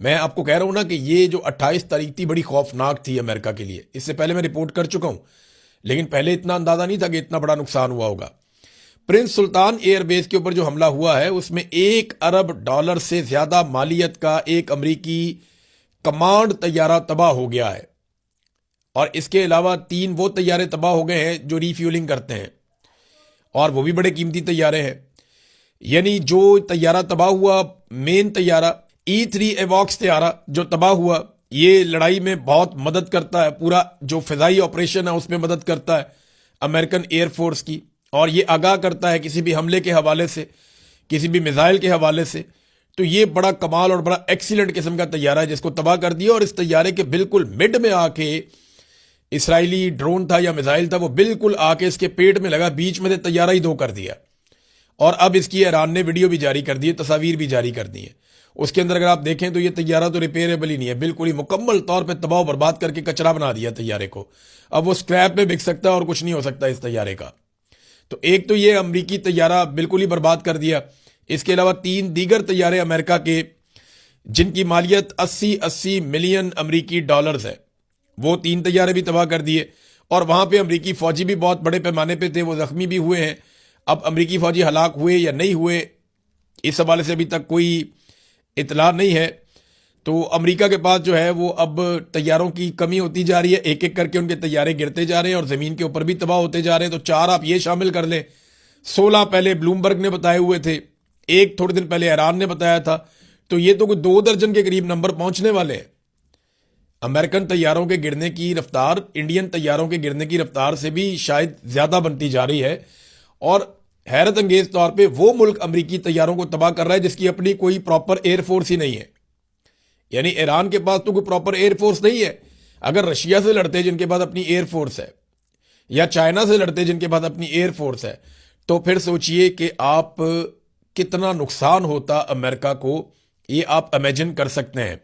میں آپ کو کہہ رہا ہوں نا کہ یہ جو 28 تاریخ تھی بڑی خوفناک تھی امریکہ کے لیے. اس سے پہلے میں رپورٹ کر چکا ہوں، لیکن پہلے اتنا اندازہ نہیں تھا کہ اتنا بڑا نقصان ہوا ہوگا. پرنس سلطان ایئر بیس کے اوپر جو حملہ ہوا ہے اس میں $1 ارب سے زیادہ مالیت کا ایک امریکی کمانڈ طیارہ تباہ ہو گیا ہے، اور اس کے علاوہ 3 وہ طیارے تباہ ہو گئے ہیں جو ری فیولنگ کرتے ہیں، اور وہ بھی بڑے قیمتی طیارے ہیں. یعنی جو طیارہ تباہ ہوا، مین طیارہ E3 ایواکس طیارہ جو تباہ ہوا، یہ لڑائی میں بہت مدد کرتا ہے، پورا جو فضائی آپریشن ہے اس میں مدد کرتا ہے امریکن ایئر فورس کی، اور یہ آگاہ کرتا ہے کسی بھی حملے کے حوالے سے، کسی بھی میزائل کے حوالے سے. تو یہ بڑا کمال اور بڑا ایکسیلنٹ قسم کا طیارہ ہے جس کو تباہ کر دیا. اور اس طیارے کے بالکل مڈ میں آ کے اسرائیلی ڈرون تھا یا میزائل تھا، وہ بالکل آ کے اس کے پیٹ میں لگا، بیچ میں سے طیارہ ہی دو کر دیا. اور اب اس کی ایران نے ویڈیو بھی جاری کر دی ہے، تصاویر بھی جاری کر دی ہیں. اس کے اندر اگر آپ دیکھیں تو یہ طیارہ تو ریپیریبل ہی نہیں ہے، بالکل ہی مکمل طور پہ تباہ و برباد کر کے کچرا بنا دیا طیارے کو. اب وہ اسکریپ میں بک سکتا ہے اور کچھ نہیں ہو سکتا اس طیارے کا. تو ایک تو یہ امریکی طیارہ بالکل ہی برباد کر دیا. اس کے علاوہ 3 دیگر طیارے امریکہ کے جن کی مالیت 80 ملین امریکی ڈالرز ہے، وہ 3 طیارے بھی تباہ کر دیے. اور وہاں پہ امریکی فوجی بھی بہت بڑے پیمانے پہ تھے، وہ زخمی بھی ہوئے ہیں. اب امریکی فوجی ہلاک ہوئے یا نہیں ہوئے اس حوالے سے ابھی تک کوئی اطلاع نہیں ہے. تو امریکہ کے پاس جو ہے وہ اب طیاروں کی کمی ہوتی جا رہی ہے، ایک ایک کر کے ان کے طیارے گرتے جا رہے ہیں اور زمین کے اوپر بھی تباہ ہوتے جا رہے ہیں. تو 4 آپ یہ شامل کر لیں، 16 پہلے بلومبرگ نے بتائے ہوئے تھے، ایک تھوڑے دن پہلے ایران نے بتایا تھا. تو یہ تو کوئی 2 درجن کے قریب نمبر پہنچنے والے ہیں. امریکن طیاروں کے گرنے کی رفتار انڈین طیاروں کے گرنے کی رفتار سے بھی شاید زیادہ بنتی جا رہی ہے. اور حیرت انگیز طور پہ وہ ملک امریکی طیاروں کو تباہ کر رہا ہے جس کی اپنی کوئی پراپر ایئر فورس ہی نہیں ہے. یعنی ایران کے پاس تو کوئی پراپر ایئر فورس نہیں ہے. اگر رشیا سے لڑتے جن کے پاس اپنی ایئر فورس ہے، یا چائنا سے لڑتے جن کے پاس اپنی ایئر فورس ہے، تو پھر سوچئے کہ آپ کتنا نقصان ہوتا امریکہ کو، یہ آپ امیجن کر سکتے ہیں.